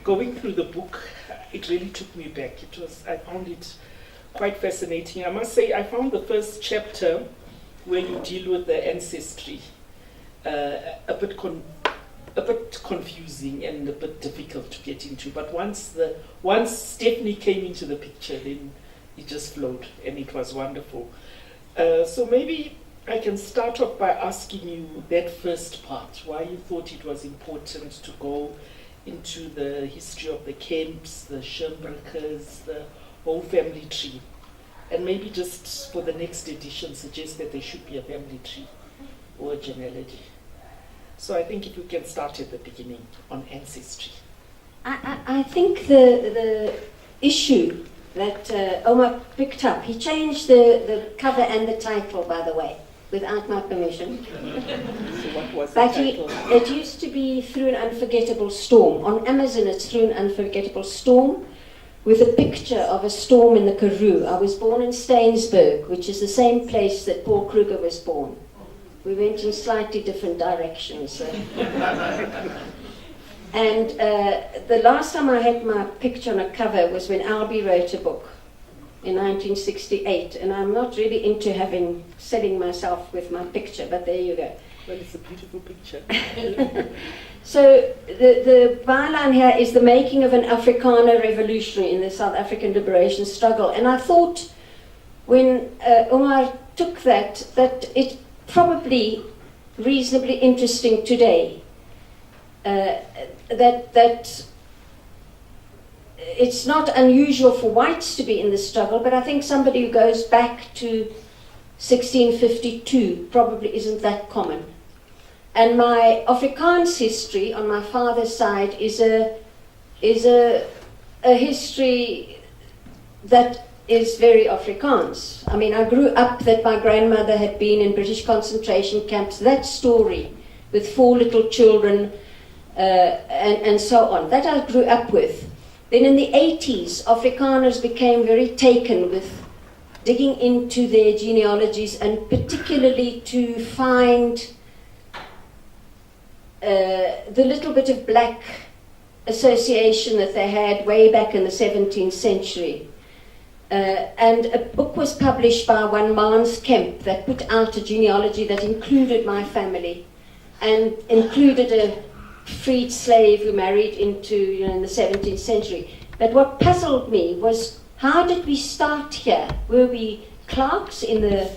going through the book, it really took me back. I found it quite fascinating. I must say, I found the first chapter where you deal with the ancestry a bit confusing and a bit difficult to get into. But once Stephanie came into the picture, then it just flowed, and it was wonderful. So maybe I can start off by asking you that first part, why you thought it was important to go into the history of the Kemps, the Schönbrückers, the whole family tree. And maybe just for the next edition suggest that there should be a family tree or a genealogy. So I think if we can start at the beginning on ancestry. I think the issue that Omar picked up, he changed the cover and the title, by the way, without my permission. So what was the title? It used to be Through an Unforgettable Storm. On Amazon it's Through an Unforgettable Storm, with a picture of a storm in the Karoo. I was born in Steynsburg, which is the same place that Paul Kruger was born. We went in slightly different directions. And the last time I had my picture on a cover was when Albie wrote a book in 1968, and I'm not really into selling myself with my picture, but there you go. Well, it's a beautiful picture. So the byline here is the making of an Afrikaner revolutionary in the South African liberation struggle. And I thought when Omar took that it probably reasonably interesting today. That it's not unusual for whites to be in the struggle, but I think somebody who goes back to 1652 probably isn't that common. And my Afrikaans history on my father's side is a history that is very Afrikaans. I mean, I grew up that my grandmother had been in British concentration camps. That story with 4 little children and so on, that I grew up with. Then in the 80s, Afrikaners became very taken with digging into their genealogies, and particularly to find the little bit of black association that they had way back in the 17th century. And a book was published by one Mans Kemp that put out a genealogy that included my family and included a freed slave who married into, in the 17th century. But what puzzled me was, how did we start here? Were we clerks in the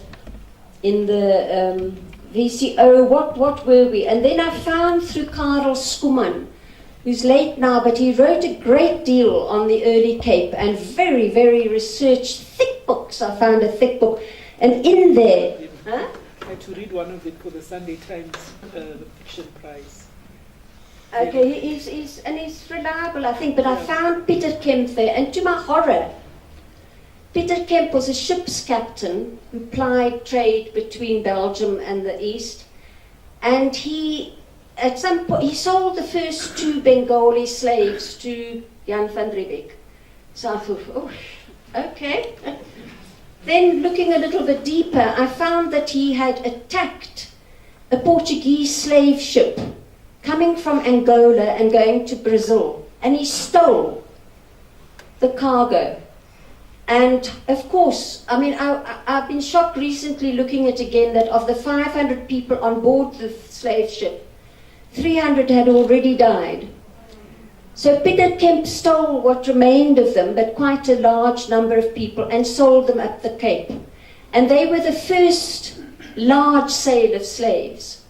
VCO? What were we? And then I found through Karel Schoeman, who's late now, but he wrote a great deal on the early Cape, and very, very researched, thick books. I found a thick book, and in there... I had to read one of it for the Sunday Times, the fiction prize. Okay, he's reliable, I think, but I found Peter Kemp there, and to my horror, Peter Kemp was a ship's captain who plied trade between Belgium and the East, and at some point, he sold the first 2 Bengali slaves to Jan van Riebeeck. So I thought, oh, okay. Then looking a little bit deeper, I found that he had attacked a Portuguese slave ship coming from Angola and going to Brazil, and he stole the cargo. And of course, I mean, I've been shocked recently looking at again that of the 500 people on board the slave ship, 300 had already died. So Peter Kemp stole what remained of them, but quite a large number of people, and sold them up the Cape. And they were the first large sale of slaves.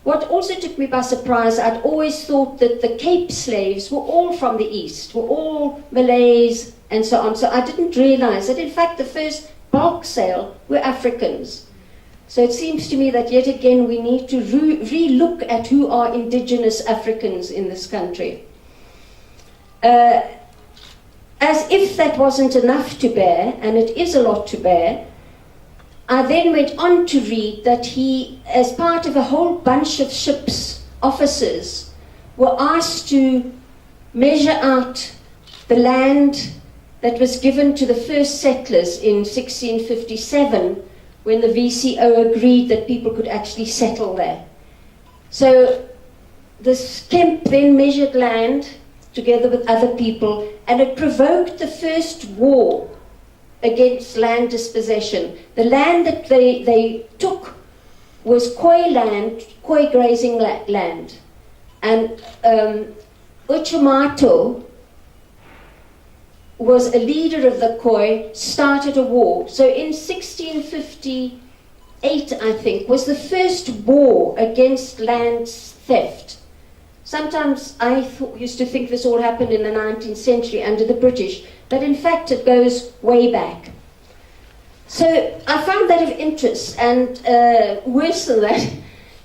What also took me by surprise, I'd always thought that the Cape slaves were all from the East, were all Malays and so on. So I didn't realize that in fact the first bulk sale were Africans. So it seems to me that yet again we need to re-look at who are indigenous Africans in this country. As if that wasn't enough to bear, and it is a lot to bear, I then went on to read that he, as part of a whole bunch of ship's officers, were asked to measure out the land that was given to the first settlers in 1657, when the VCO agreed that people could actually settle there. So this Kemp then measured land together with other people, and it provoked the first war against land dispossession. The land that they took was Khoi land, Khoi grazing land. And Uchumato was a leader of the Khoi, started a war. So in 1658, I think, was the first war against land theft. Sometimes I used to think this all happened in the 19th century under the British, but in fact it goes way back. So I found that of interest, and worse than that.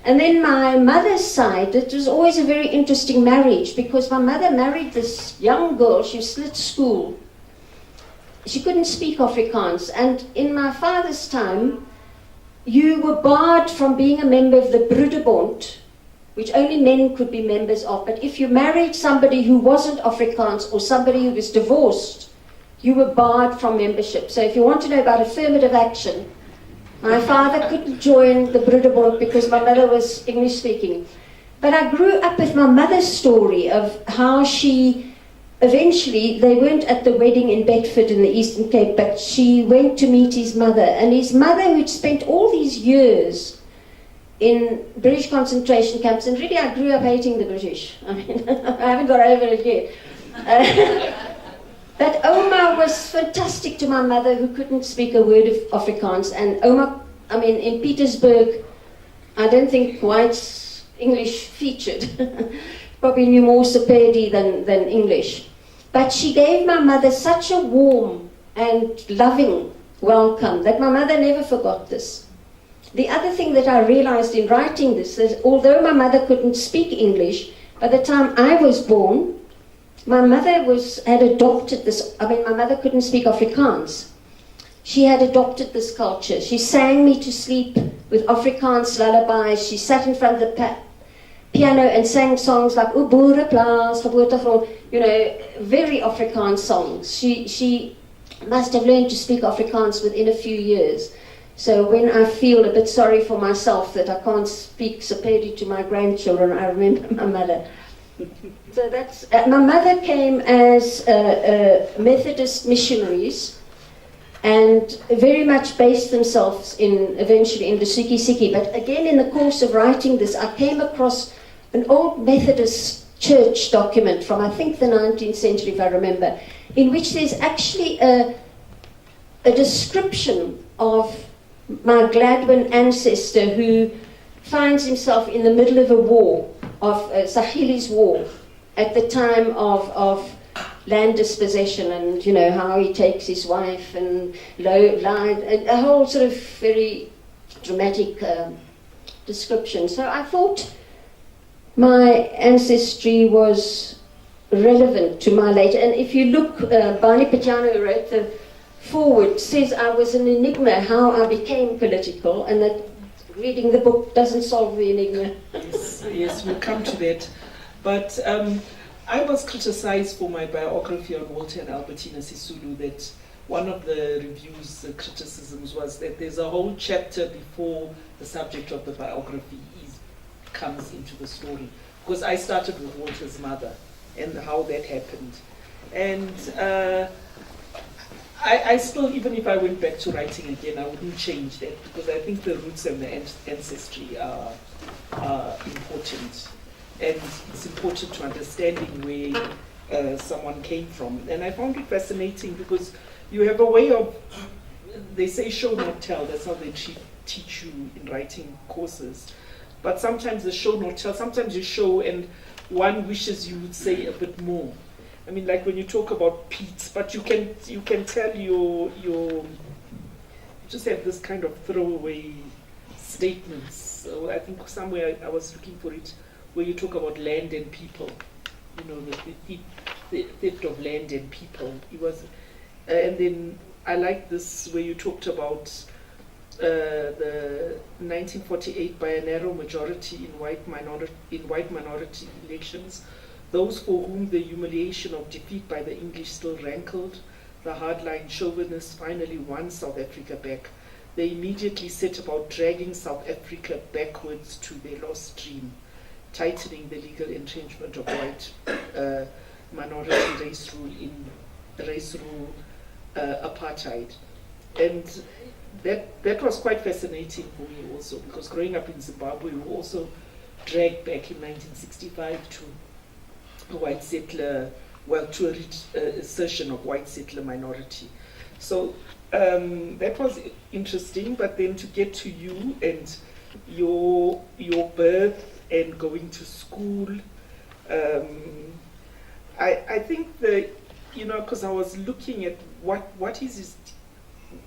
And then my mother's side, it was always a very interesting marriage, because my mother married this young girl. She was still at school. She couldn't speak Afrikaans, and in my father's time, you were barred from being a member of the Broederbond, which only men could be members of. But if you married somebody who wasn't Afrikaans or somebody who was divorced, you were barred from membership. So if you want to know about affirmative action, my father couldn't join the Broederbond because my mother was English speaking. But I grew up with my mother's story of how she eventually, they weren't at the wedding in Bedford in the Eastern Cape, but she went to meet his mother. And his mother, who'd spent all these years in British concentration camps, and really I grew up hating the British. I mean, I haven't got over it yet. But Oma was fantastic to my mother, who couldn't speak a word of Afrikaans. And Oma, I mean, in Petersburg, I don't think whites English featured. Probably knew more Sepedi than English. But she gave my mother such a warm and loving welcome that my mother never forgot this. The other thing that I realized in writing this is, although my mother couldn't speak English, by the time I was born, my mother had adopted this. I mean, my mother couldn't speak Afrikaans. She had adopted this culture. She sang me to sleep with Afrikaans lullabies. She sat in front of the piano and sang songs like O Boereplaas, Geboortegrond, you know, very Afrikaans songs. She must have learned to speak Afrikaans within a few years. So when I feel a bit sorry for myself that I can't speak Sepedi to my grandchildren, I remember my mother. So that's, my mother came as Methodist missionaries and very much based themselves eventually in the Siki. But again, in the course of writing this, I came across an old Methodist church document from, I think, the 19th century, if I remember, in which there's actually a description of my Gladwin ancestor who finds himself in the middle of a war, of Sahili's war, at the time of land dispossession, and you know how he takes his wife and a whole sort of very dramatic description. So I thought my ancestry was relevant to my later. And if you look, Barney Pagano, who wrote the foreword, says I was an enigma how I became political, and that reading the book doesn't solve the enigma. Yes, we'll come to that. But I was criticized for my biography on Walter and Albertina Sisulu, that one of the reviews, the criticisms, was that there's a whole chapter before the subject of the biography comes into the story. Because I started with Walter's mother and how that happened. And I still, even if I went back to writing again, I wouldn't change that, because I think the roots and the ancestry are important. And it's important to understanding where someone came from. And I found it fascinating because you have a way of, they say show not tell, that's how they teach you in writing courses. But sometimes the show not tell, sometimes you show and one wishes you would say a bit more. I mean, like when you talk about Pete, but you can tell you just have this kind of throwaway statements. So I think somewhere I was looking for it, where you talk about land and people, you know, the theft of land and people. It was, and then I like this where you talked about the 1948 by a narrow majority in white minority elections. Those for whom the humiliation of defeat by the English still rankled, the hardline chauvinists finally won South Africa back. They immediately set about dragging South Africa backwards to their lost dream, tightening the legal entrenchment of white minority race rule apartheid. And that was quite fascinating for me also, because growing up in Zimbabwe, we were also dragged back in 1965 to a white settler, well, to a assertion of white settler minority. So that was interesting, but then to get to you and your birth and going to school, I think because I was looking at what is this,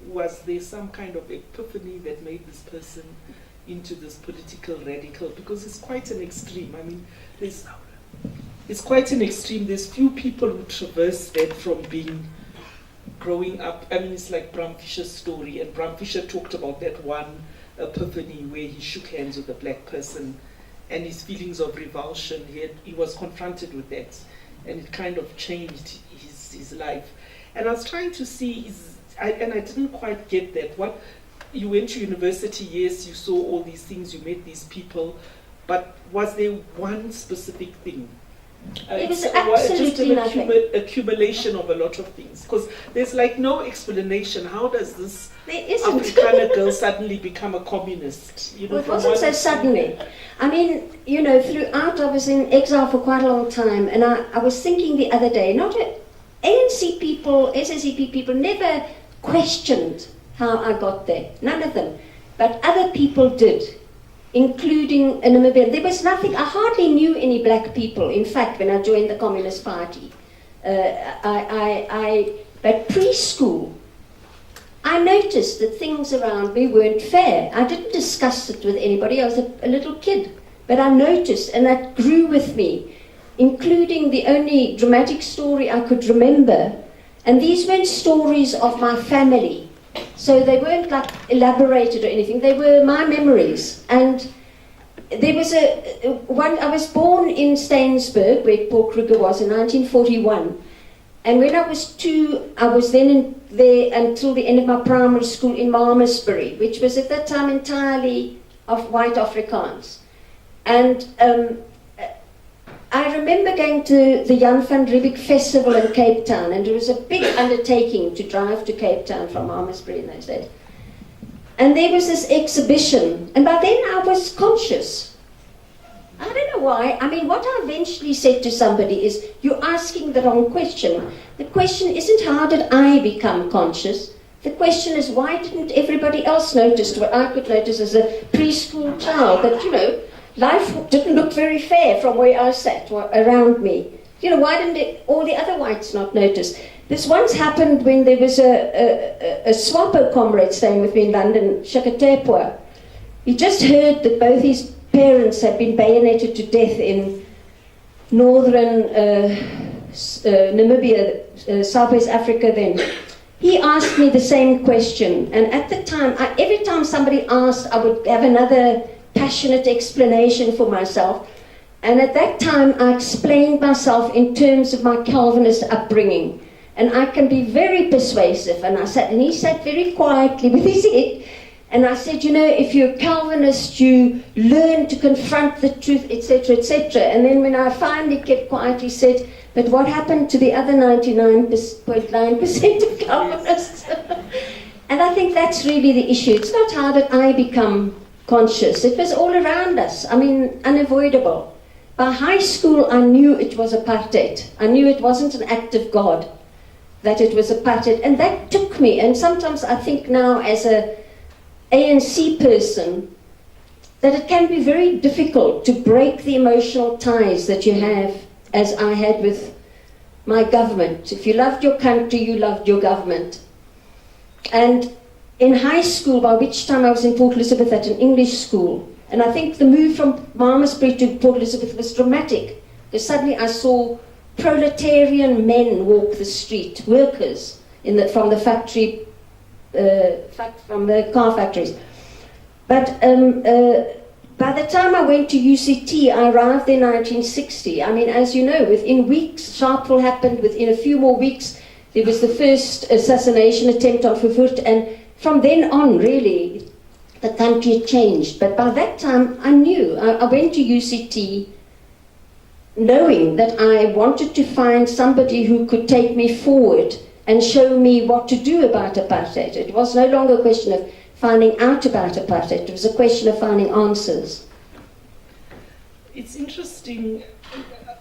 was there some kind of epiphany that made this person into this political radical? Because it's quite an extreme. I mean, it's quite an extreme. There's few people who traverse that from growing up. I mean, it's like Bram Fischer's story, and Bram Fischer talked about that one epiphany where he shook hands with a black person and his feelings of revulsion. He was confronted with that, and it kind of changed his life. And I was trying to see, and I didn't quite get that. What, you went to university, yes, you saw all these things, you met these people, but was there one specific thing? It was absolutely just an nothing. Accumulation of a lot of things, because there's like no explanation. How does this Afrikaner girl suddenly become a communist? Well, it wasn't so suddenly. I mean, throughout I was in exile for quite a long time, and I was thinking the other day, ANC people, SACP people never questioned how I got there, none of them, but other people did, including a Namibian. There was nothing, I hardly knew any black people, in fact, when I joined the Communist Party. But preschool, I noticed that things around me weren't fair. I didn't discuss it with anybody, I was a little kid, but I noticed, and that grew with me, including the only dramatic story I could remember. And these weren't stories of my family, so they weren't like elaborated or anything, they were my memories. And there was I was born in Steynsburg, where Paul Kruger was, in 1941. And when I was 2, I was then there until the end of my primary school in Malmesbury, which was at that time entirely of white Afrikaans. And I remember going to the Jan van Riebeeck Festival in Cape Town, and it was a big undertaking to drive to Cape Town from Malmesbury in those days. And there was this exhibition, and by then I was conscious. I don't know why. I mean, what I eventually said to somebody is, you're asking the wrong question. The question isn't how did I become conscious? The question is, why didn't everybody else notice what I could notice as a preschool child, that, life didn't look very fair from where I sat around me. Why didn't all the other whites not notice? This once happened when there was a Swapo comrade staying with me in London, Shakatepwa. He just heard that both his parents had been bayoneted to death in northern Namibia, Southwest Africa then. He asked me the same question, and at the time, every time somebody asked, I would have another passionate explanation for myself. And at that time, I explained myself in terms of my Calvinist upbringing. And I can be very persuasive. And he sat very quietly with his head. And I said, if you're a Calvinist, you learn to confront the truth, etc., etc. And then when I finally kept quiet, he said, but what happened to the other 99.9% of Calvinists? And I think that's really the issue. It's not how did I become conscious. It was all around us. I mean, unavoidable. By high school, I knew it was apartheid. I knew it wasn't an act of God, that it was apartheid. And that took me. And sometimes I think now, as a ANC person, that it can be very difficult to break the emotional ties that you have, as I had with my government. If you loved your country, you loved your government. And in high school, by which time I was in Port Elizabeth at an English school, and I think the move from Malmesbury to Port Elizabeth was dramatic, because suddenly I saw proletarian men walk the street, workers from the factory, from the car factories. But by the time I went to UCT, I arrived there in 1960. I mean, as you know, within weeks, Sharpeville happened. Within a few more weeks, there was the first assassination attempt on Verwoerd, and from then on, really, the country had changed. But by that time, I knew. I went to UCT knowing that I wanted to find somebody who could take me forward and show me what to do about apartheid. It was no longer a question of finding out about apartheid, it was a question of finding answers. It's interesting,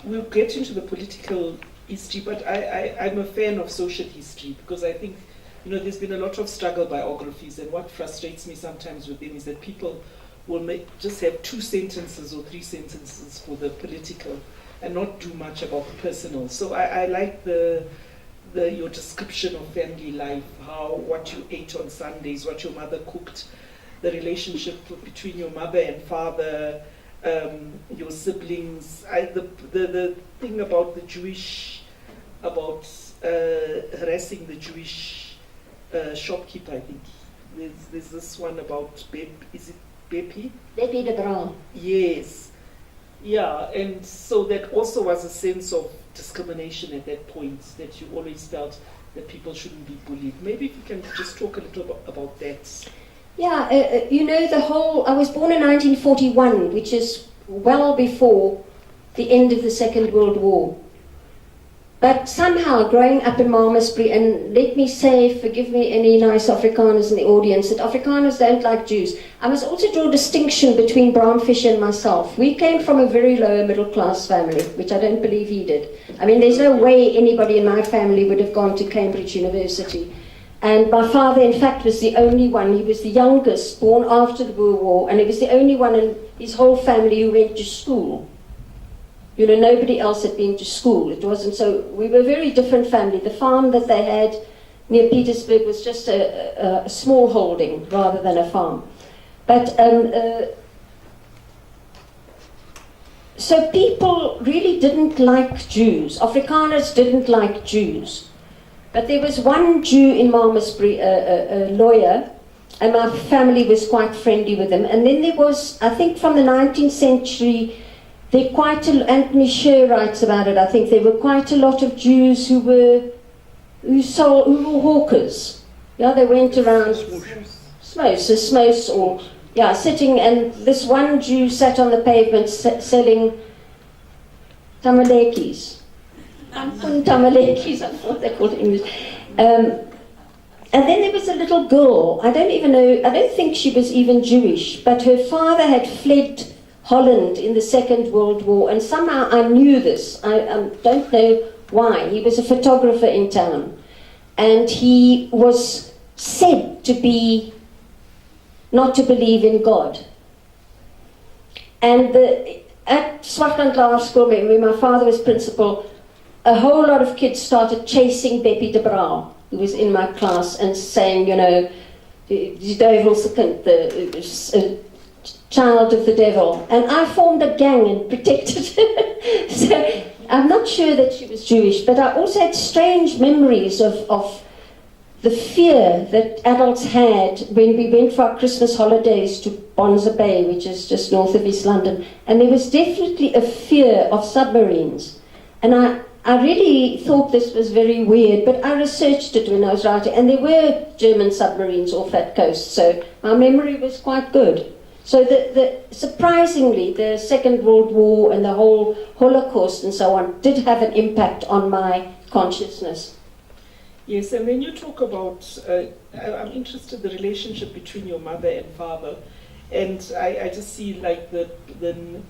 we'll get into the political history, but I'm a fan of social history because I think, you know, there's been a lot of struggle biographies, and what frustrates me sometimes with them is that people will just have 2 sentences or 3 sentences for the political and not do much about the personal. So I like your description of family life, what you ate on Sundays, what your mother cooked, the relationship between your mother and father, your siblings. The thing about the Jewish, about harassing the Jewish shopkeeper, I think. There's this one about is it Bepi? Bepi de Bruin. Yes. Yeah, and so that also was a sense of discrimination at that point, that you always felt that people shouldn't be bullied. Maybe if you can just talk a little about that. Yeah, you know, I was born in 1941, which is well before the end of the Second World War. But somehow, growing up in Malmesbury, and let me say, forgive me any nice Afrikaners in the audience, that Afrikaners don't like Jews. I must also draw a distinction between Bram Fischer and myself. We came from a very lower middle class family, which I don't believe he did. I mean, there's no way anybody in my family would have gone to Cambridge University. And my father, in fact, was the only one. He was the youngest, born after the Boer War, and he was the only one in his whole family who went to school. You know, nobody else had been to school. It wasn't so. We were a very different family. The farm that they had near Petersburg was just a small holding rather than a farm. But so people really didn't like Jews. Afrikaners didn't like Jews. But there was one Jew in Malmesbury, a lawyer, and my family was quite friendly with him. And then there was, I think from the 19th century, Anthony Sher writes about it, I think there were quite a lot of Jews who were hawkers. Yeah, they went around smos or yeah, sitting, and this one Jew sat on the pavement selling tamalekis. Tamalekis, I thought they called it in English. And then there was a little girl, I don't think she was even Jewish, but her father had fled Holland in the Second World War, and somehow I knew this. I don't know why. He was a photographer in town, and he was said to be not to believe in God. And at Swartland Law School, where my father was principal, a whole lot of kids started chasing Bepi de Bruin, who was in my class, and saying, you know, die duivelse kind, the child of the devil. And I formed a gang and protected her. So I'm not sure that she was Jewish, but I also had strange memories of the fear that adults had when we went for our Christmas holidays to Bonza Bay, which is just north of East London. And there was definitely a fear of submarines. And I really thought this was very weird, but I researched it when I was writing, and there were German submarines off that coast, so my memory was quite good. So surprisingly, the Second World War and the whole Holocaust and so on did have an impact on my consciousness. Yes, and when you talk about, I'm interested in the relationship between your mother and father, and I just see like the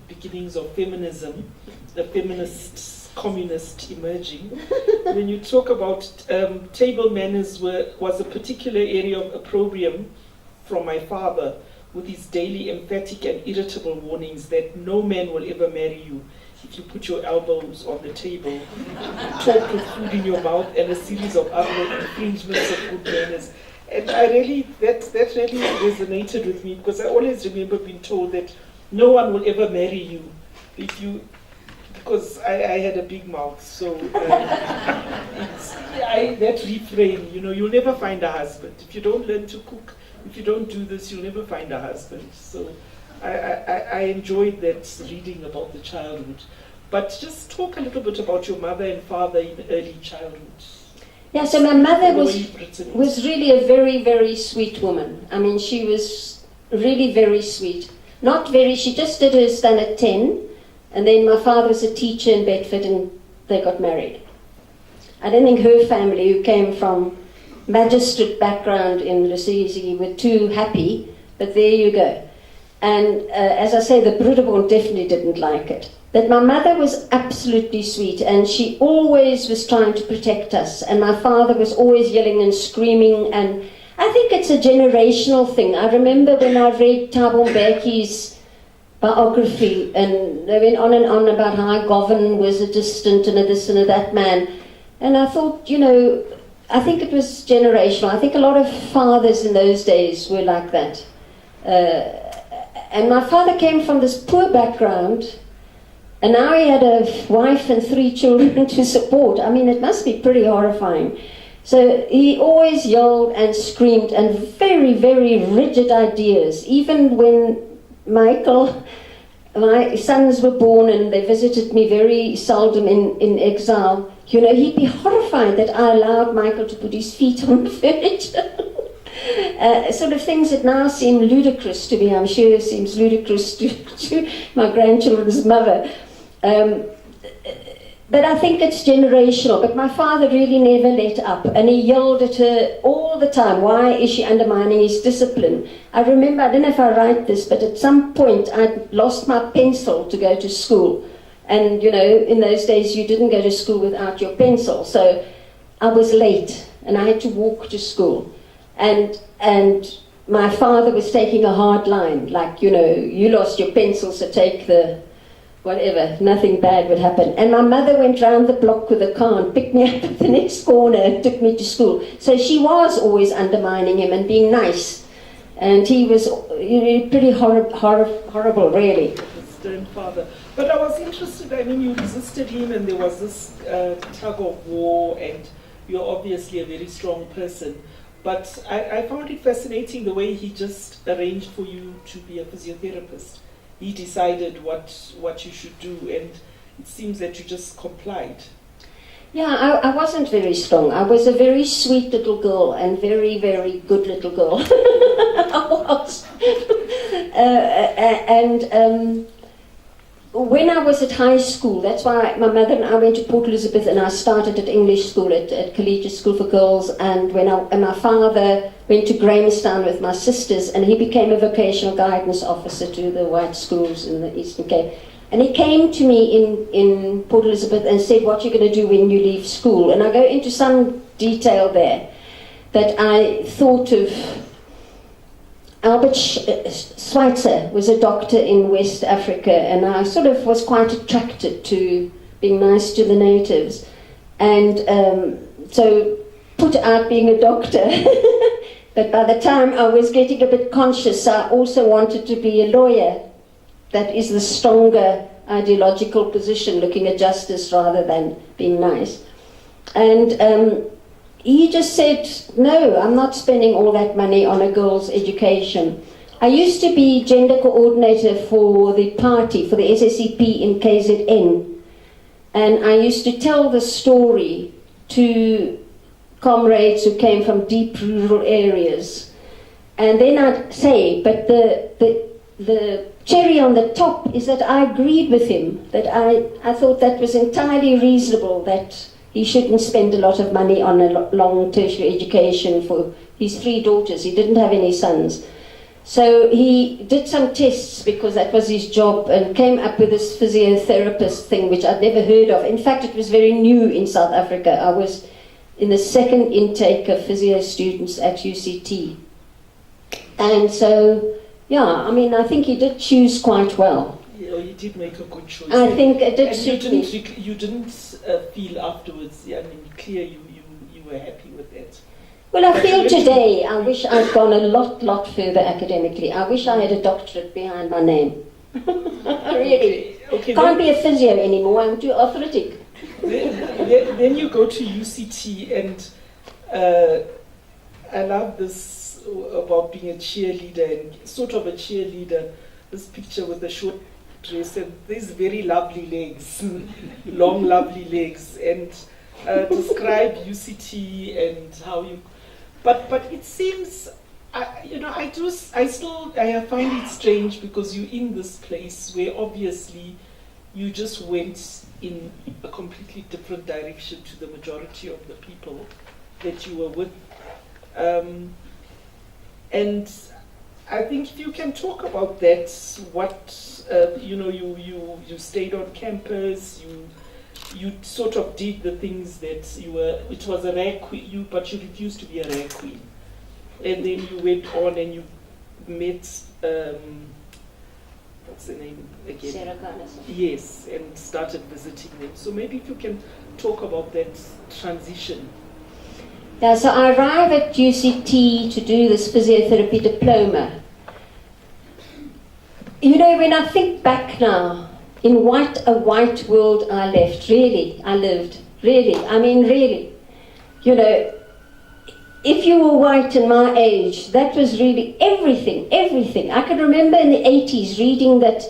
beginnings of feminism, the feminist, communist emerging. When you talk about table manners was a particular area of opprobrium from my father, with his daily emphatic and irritable warnings that no man will ever marry you if you put your elbows on the table, talk with food in your mouth, and a series of other infringements of good manners. And that really resonated with me, because I always remember being told that no one will ever marry you because I had a big mouth. So that refrain, you know, you'll never find a husband. If you don't learn to cook, if you don't do this, you'll never find a husband. So I enjoyed that reading about the childhood. But just talk a little bit about your mother and father in early childhood. Yeah, so my mother was really a very, very sweet woman. I mean, she was really very sweet. She just did her standard 10, And then my father was a teacher in Bedford, and they got married. I don't think her family, who came from magistrate background in Rusizi, were too happy, but there you go. And as I say, the Broederborn definitely didn't like it. But my mother was absolutely sweet, and she always was trying to protect us. And my father was always yelling and screaming, and I think it's a generational thing. I remember when I read Thabo Mbeki's biography, and they went on and on about how Govan was a distant and a this and a that man. And I thought, you know, I think it was generational. I think a lot of fathers in those days were like that. And my father came from this poor background, and now he had a wife and 3 children to support. I mean, it must be pretty horrifying. So he always yelled and screamed, and very, very rigid ideas. Even when Michael, my sons were born and they visited me very seldom in exile, you know, he'd be horrified that I allowed Michael to put his feet on the furniture. Sort of things that now seem ludicrous to me, I'm sure seems ludicrous to my grandchildren's mother. But I think it's generational. But my father really never let up, and he yelled at her all the time. Why is she undermining his discipline? I remember, I don't know if I write this, but at some point I'd lost my pencil to go to school. And, you know, in those days you didn't go to school without your pencil. So I was late, and I had to walk to school. And my father was taking a hard line, like, you know, you lost your pencil, so take the whatever, nothing bad would happen. And my mother went round the block with a car and picked me up at the next corner and took me to school. So she was always undermining him and being nice. And he was pretty horrible, really. Stern father. But I was interested, I mean, you resisted him, and there was this tug of war, and you're obviously a very strong person. But I found it fascinating the way he just arranged for you to be a physiotherapist. He decided what you should do, and it seems that you just complied. Yeah, I wasn't very strong. I was a very sweet little girl and very, very good little girl. I was. When I was at high school, that's why my mother and I went to Port Elizabeth, and I started at English school, at Collegiate School for Girls, and my father went to Grahamstown with my sisters, and he became a vocational guidance officer to the white schools in the Eastern Cape. And he came to me in Port Elizabeth and said, what are you going to do when you leave school? And I go into some detail there that I thought of. Albert Schweitzer was a doctor in West Africa, and I sort of was quite attracted to being nice to the natives, and so put out being a doctor. But by the time I was getting a bit conscious, I also wanted to be a lawyer. That is the stronger ideological position, looking at justice rather than being nice. And he just said, no, I'm not spending all that money on a girl's education. I used to be gender coordinator for the party, for the SACP in KZN. And I used to tell the story to comrades who came from deep rural areas. And then I'd say, but the cherry on the top is that I agreed with him, that I thought that was entirely reasonable, that he shouldn't spend a lot of money on a long tertiary education for his 3 daughters. He didn't have any sons. So he did some tests, because that was his job, and came up with this physiotherapist thing, which I'd never heard of. In fact, it was very new in South Africa. I was in the 2nd intake of physio students at UCT. And so, yeah, I mean, I think he did choose quite well. Yeah, you did make a good choice. I think it did suit me. You didn't feel afterwards, I mean, clear you were happy with that. Well, I feel today, I wish I'd gone a lot further academically. I wish I had a doctorate behind my name. Really. Okay, Can't be a physio anymore, I'm too arthritic. Then you go to UCT, and I love this about being a cheerleader, and sort of a cheerleader, this picture with the short dress and these very lovely legs, long lovely legs, and describe UCT and how you, but it seems, I find it strange, because you're in this place where obviously you just went in a completely different direction to the majority of the people that you were with. And I think if you can talk about that, what, you stayed on campus, you sort of did the things that it was a rare queen, but you refused to be a rare queen. And then you went on and you met, what's the name again? Yes, and started visiting them. So maybe if you can talk about that transition. Yeah, so I arrived at UCT to do this physiotherapy diploma. When I think back now, in what a white world I left, really, I lived, really, I mean really. If you were white in my age, that was really everything. I can remember in the 80s reading that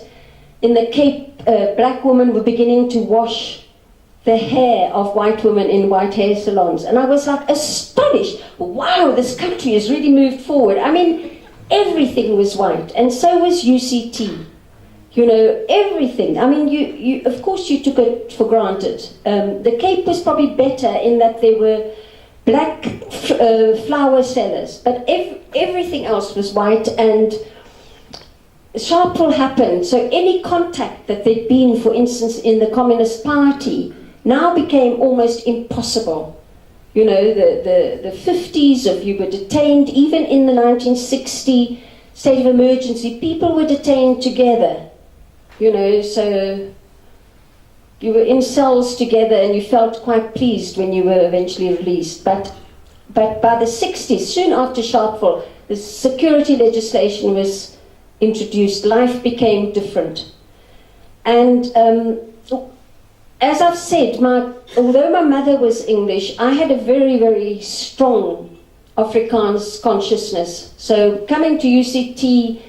in the Cape, black women were beginning to wash the hair of white women in white hair salons. And I was like astonished. Wow, this country has really moved forward. I mean, everything was white. And so was UCT. Everything. I mean, you of course you took it for granted. The Cape was probably better in that there were black flower sellers, but everything else was white, and Sharpeville happened. So any contact that there'd been, for instance, in the Communist Party, now became almost impossible. The 50s of you were detained, even in the 1960 state of emergency, people were detained together. So you were in cells together and you felt quite pleased when you were eventually released. But by the 60s, soon after Sharpeville, the security legislation was introduced. Life became different. And as I've said, although my mother was English, I had a very, very strong Afrikaans consciousness. So coming to UCT,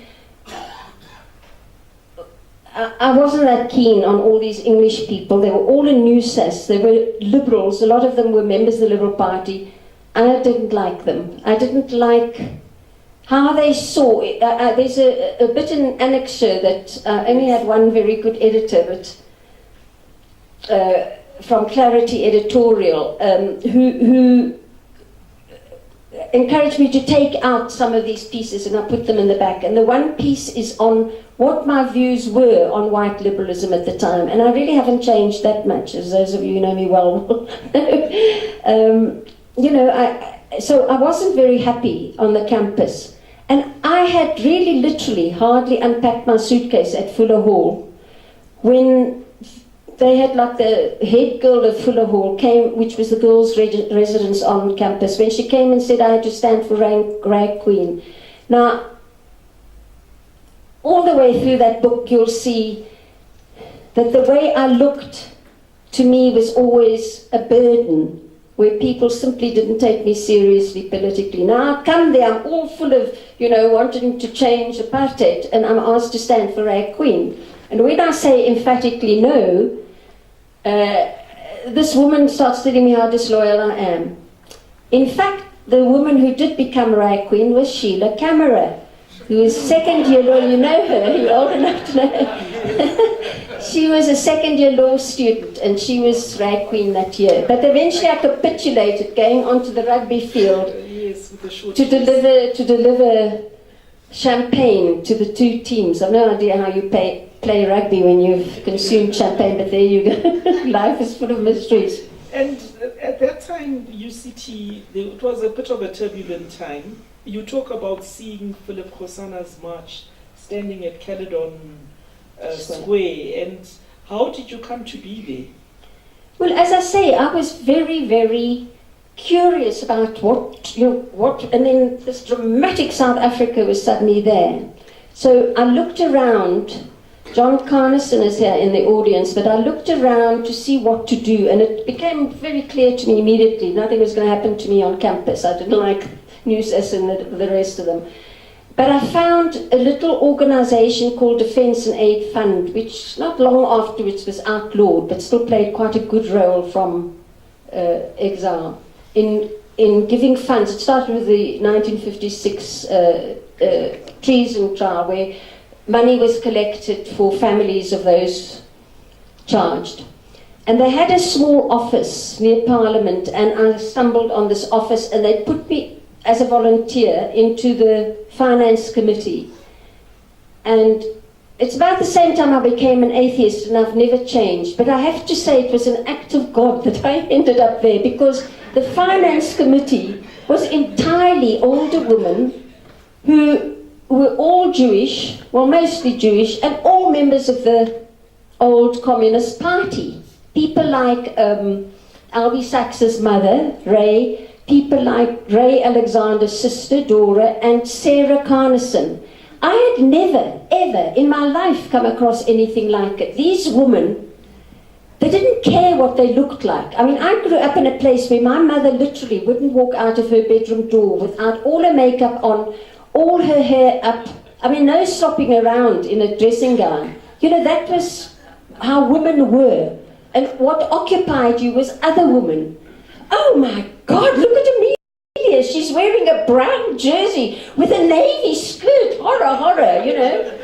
I wasn't that keen on all these English people. They were all in NUSAS. They were liberals. A lot of them were members of the Liberal Party. I didn't like them. I didn't like how they saw it. There's a bit in Annexure that I only had one very good editor, but from Clarity Editorial, who encouraged me to take out some of these pieces, and I put them in the back. And the one piece is on what my views were on white liberalism at the time, and I really haven't changed that much, as those of you who know me well. So I wasn't very happy on the campus, and I had really literally hardly unpacked my suitcase at Fuller Hall when they had, like, the head girl of Fuller Hall came, which was the girls' residence on campus, when she came and said I had to stand for Rag Queen. Now, all the way through that book, you'll see that the way I looked, to me, was always a burden, where people simply didn't take me seriously politically. Now I come there, I'm all full of, wanting to change apartheid, and I'm asked to stand for Rag Queen. And when I say emphatically no, this woman starts telling me how disloyal I am. In fact, the woman who did become Rag Queen was Sheila Camera, who was second-year law. You know her, you're old enough to know her. She was a second-year law student, and she was Rag Queen that year. But eventually I capitulated, going onto the rugby field to deliver champagne to the two teams. I've no idea how you play rugby when you've consumed champagne, but there you go. Life is full of mysteries. And at that time, UCT, it was a bit of a turbulent time. You talk about seeing Philip Khosana's march standing at Caledon Square, and how did you come to be there? Well, as I say, I was very, very curious about what, and then this dramatic South Africa was suddenly there. So I looked around. John Carnison is here in the audience, but I looked around to see what to do, and it became very clear to me immediately nothing was going to happen to me on campus. I didn't like NUSAS and the rest of them. But I found a little organization called Defence and Aid Fund, which not long afterwards was outlawed, but still played quite a good role from exile in giving funds. It started with the 1956 treason trial, where money was collected for families of those charged. And they had a small office near Parliament, and I stumbled on this office, and they put me as a volunteer into the finance committee. And it's about the same time I became an atheist, and I've never changed. But I have to say it was an act of God that I ended up there, because the finance committee was entirely older women who were all Jewish, well, mostly Jewish, and all members of the old Communist Party. People like Albie Sachs's mother, Ray, people like Ray Alexander's sister, Dora, and Sarah Carnison. I had never, ever in my life come across anything like it. These women, they didn't care what they looked like. I mean, I grew up in a place where my mother literally wouldn't walk out of her bedroom door without all her makeup on, all her hair up. I mean, no slopping around in a dressing gown. You know, that was how women were. And what occupied you was other women. Oh my God, look at Amelia. She's wearing a brown jersey with a navy skirt. Horror, horror, you know.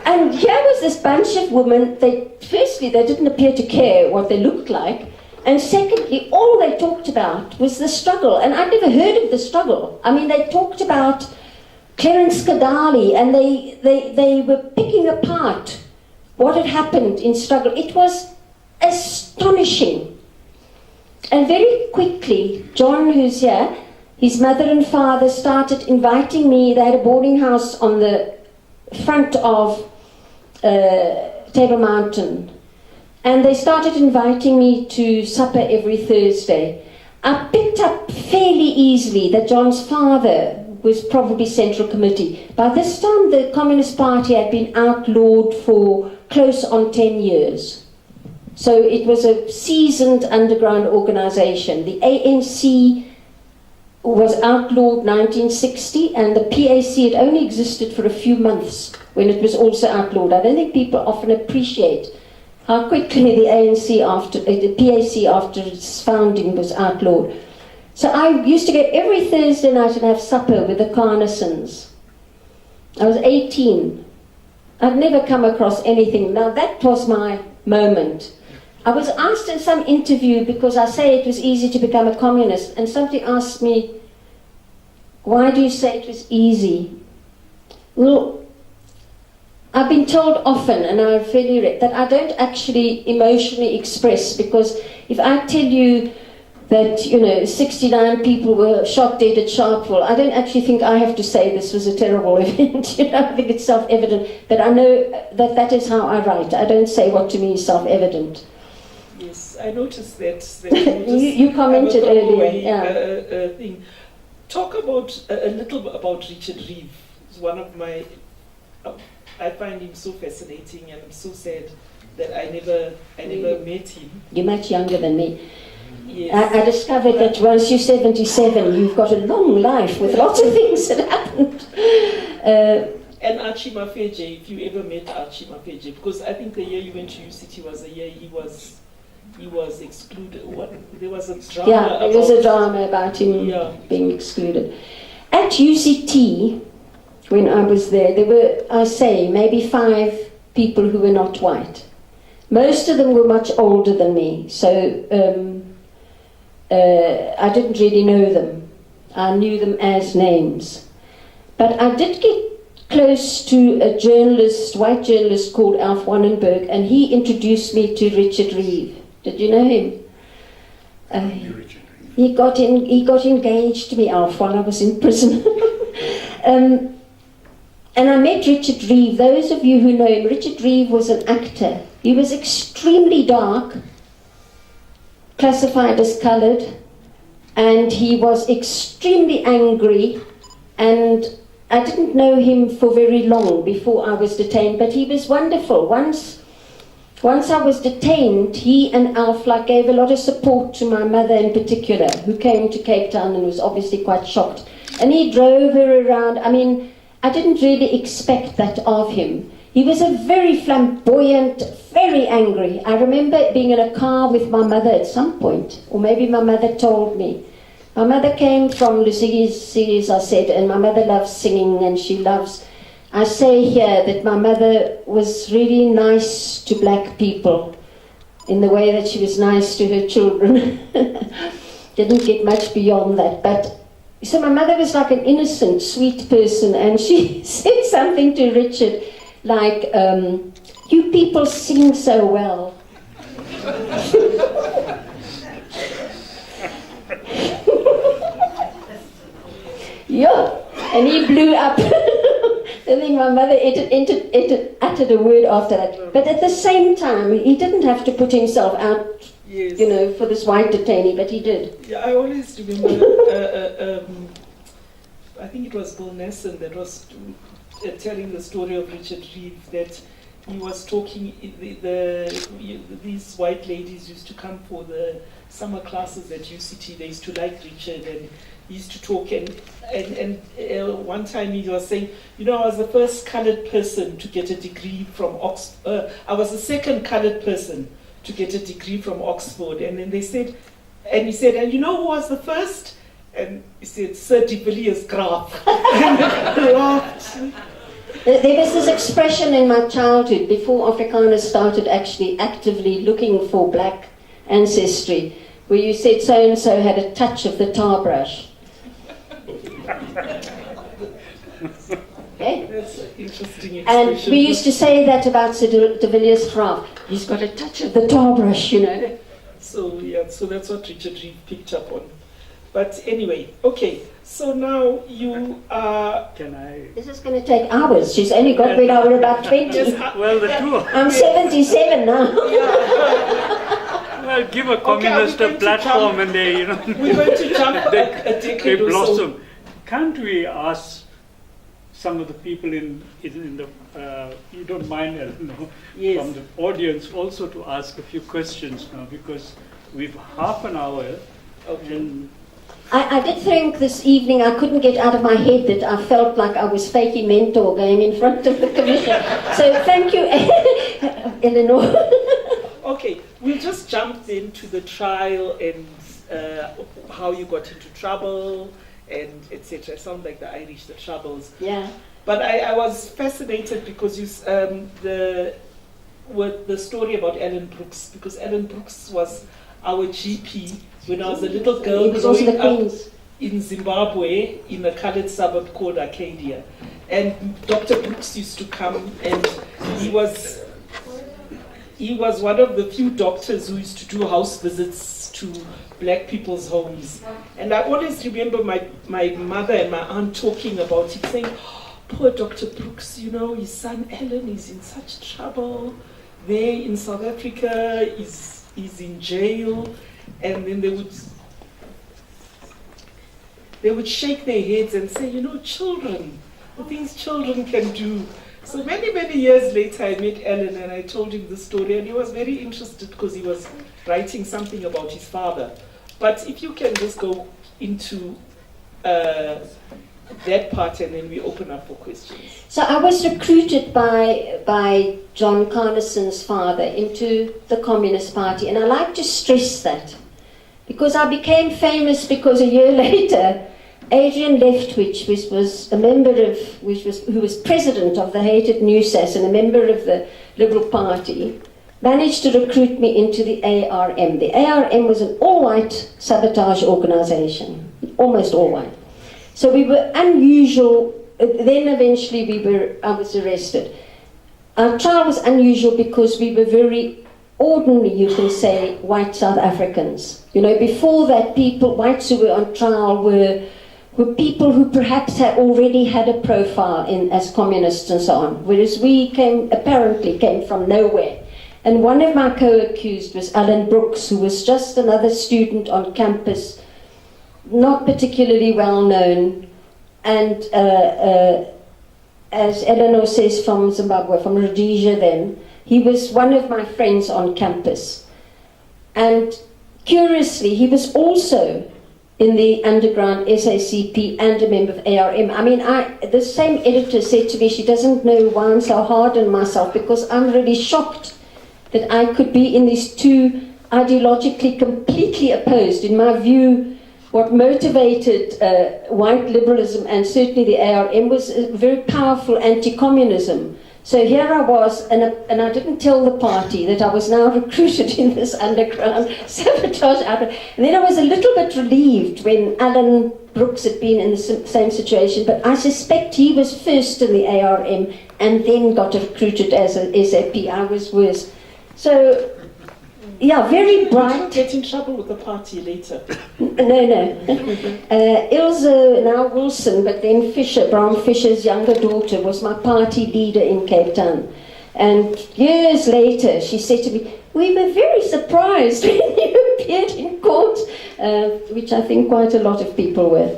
And here was this bunch of women. Firstly, they didn't appear to care what they looked like. And secondly, all they talked about was the struggle. And I'd never heard of the struggle. I mean, they talked about Clarence Kadali, and they were picking apart what had happened in struggle. It was astonishing. And very quickly, John, who's here, his mother and father started inviting me. They had a boarding house on the front of Table Mountain. And they started inviting me to supper every Thursday. I picked up fairly easily that John's father was probably Central Committee. By this time, the Communist Party had been outlawed for close on 10 years. So it was a seasoned underground organization. The ANC was outlawed 1960, and the PAC had only existed for a few months when it was also outlawed. I don't think people often appreciate how quickly the the PAC after its founding was outlawed. So I used to go every Thursday night and have supper with the Carnisons. I was 18. I'd never come across anything. Now that was my moment. I was asked in some interview, because I say it was easy to become a communist, and somebody asked me, why do you say it was easy? Well, I've been told often, and I've really read, that I don't actually emotionally express, because if I tell you that, 69 people were shot dead at Sharpeville, I don't actually think I have to say this was a terrible event. I think it's self-evident, but I know that that is how I write. I don't say what to me is self-evident. Yes, I noticed that. You commented earlier. Thing. Talk about a little about Richard Reeve. He's one of my. I find him so fascinating, and I'm so sad that I never met him. You're much younger than me. Yes. I discovered that once you're 77, you've got a long life with lots of things that happened. And Archie Mafeje, if you ever met Archie Mafeje, because I think the year you went to UCT was the year he was excluded. There was a drama. Yeah, there was a drama about him being excluded. At UCT, when I was there were, I say, maybe 5 people who were not white. Most of them were much older than me, so I didn't really know them. I knew them as names. But I did get close to a journalist, white journalist called Alf Wannenberg, and he introduced me to Richard Reeve. Did you know him? He got engaged to me, Alf, while I was in prison. And I met Richard Reeve. Those of you who know him, Richard Reeve was an actor. He was extremely dark, classified as coloured, and he was extremely angry, and I didn't know him for very long before I was detained, but he was wonderful. Once I was detained, he and Alf gave a lot of support to my mother in particular, who came to Cape Town and was obviously quite shocked. And he drove her around. I mean, I didn't really expect that of him. He was a very flamboyant, very angry. I remember being in a car with my mother at some point, or maybe my mother told me. My mother came from Lucy's, I said, and my mother loves singing, and she loves... I say here that my mother was really nice to black people. in the way that she was nice to her children. Didn't get much beyond that. But so my mother was like an innocent, sweet person, and she said something to Richard like, you people sing so well. Yeah, and he blew up. I think my mother uttered a word after that. But at the same time, he didn't have to put himself out, yes, you know, for this white detainee, but he did. Yeah, I always remember, I think it was Bill Nesson that was telling the story of Richard Reeve, that he was talking, these white ladies used to come for the summer classes at UCT. They used to like Richard, and he used to talk, and one time he was saying, you know, I was the first colored person to get a degree from Oxford. I was the second colored person to get a degree from Oxford. And then they said, and he said, and you know who was the first? And he said, Sir de Villiers Graaf. And they laughed. There was this expression in my childhood, before Afrikaners started actually actively looking for black ancestry, where you said so-and-so had a touch of the tar brush. Okay? That's an interesting expression. And we used to say that about Sir de Villiers Graaf. He's got a touch of the tar brush, you know. So, yeah, so that's what Richard Reeve picked up on. But anyway, okay, so now you are... Can I... This is going to take hours. She's only got me now, we're about 20. Yes, Well, the two... I'm 77 now. Well, give a communist a platform and they, you know... We're going to jump a decade they or so. blossom. Can't we ask some of the people in the... you don't mind, no, Yes. from the audience also to ask a few questions now, because we've half an hour. Okay. And I did think this evening I couldn't get out of my head that I felt like I was fakey mentor going in front of the commission. So thank you, Eleanor. Okay, we'll just jump into the trial and how you got into trouble and etc. Sound like the Irish, the troubles. Yeah. But I was fascinated because you with the story about Ellen Brooks, because Ellen Brooks was our GP when I was a little girl growing up in Zimbabwe in a colored suburb called Arcadia. And Dr. Brooks used to come, and he was one of the few doctors who used to do house visits to black people's homes. And I always remember my mother and my aunt talking about it, saying, oh, poor Dr. Brooks, you know, his son Alan is in such trouble there in South Africa, is in jail. And then they would shake their heads and say, you know, children, the things children can do. So many, many years later, I met Alan and I told him the story, and he was very interested because he was writing something about his father. But if you can just go into that part and then we open up for questions. So I was recruited by John Carnison's father into the Communist Party, and I like to stress that because I became famous because a year later Adrian Leftwich, which was a member of, who was president of the hated NUSAS and a member of the Liberal Party, managed to recruit me into the ARM. The ARM was an all-white sabotage organization, almost all-white. So we were unusual. Then eventually I was arrested. Our trial was unusual because we were very ordinary, you can say, white South Africans. You know, before that, whites who were on trial were people who perhaps had already had a profile as communists and so on, whereas we apparently came from nowhere. And one of my co-accused was Alan Brooks, who was just another student on campus, not particularly well known, and as Eleanor says, from Zimbabwe, from Rhodesia then, he was one of my friends on campus. And curiously, he was also in the underground SACP and a member of ARM. I mean, the same editor said to me, she doesn't know why I'm so hard on myself, because I'm really shocked that I could be in these two ideologically completely opposed. In my view, what motivated white liberalism and certainly the ARM was a very powerful anti-communism So here I was, and I didn't tell the party that I was now recruited in this underground sabotage outfit. And then I was a little bit relieved when Alan Brooks had been in the same situation, but I suspect he was first in the ARM and then got recruited as an SAP. I was worse. So, yeah, very bright. Did you get in trouble with the party later? No. Ilse, now Wilson, but then Fisher, Bram Fisher's younger daughter, was my party leader in Cape Town. And years later, she said to me, "We were very surprised when you appeared in court," which I think quite a lot of people were.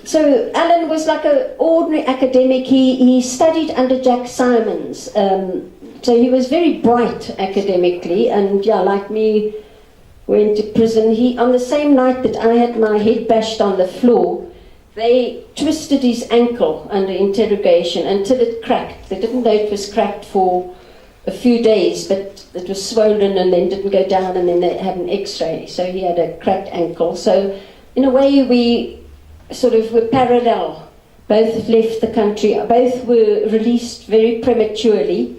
So Alan was like an ordinary academic. He studied under Jack Simons. So he was very bright academically, and yeah, like me, went to prison. On the same night that I had my head bashed on the floor, they twisted his ankle under interrogation until it cracked. They didn't know it was cracked for a few days, but it was swollen and then didn't go down, and then they had an x-ray. So he had a cracked ankle. So in a way we sort of were parallel. Both left the country. Both were released very prematurely.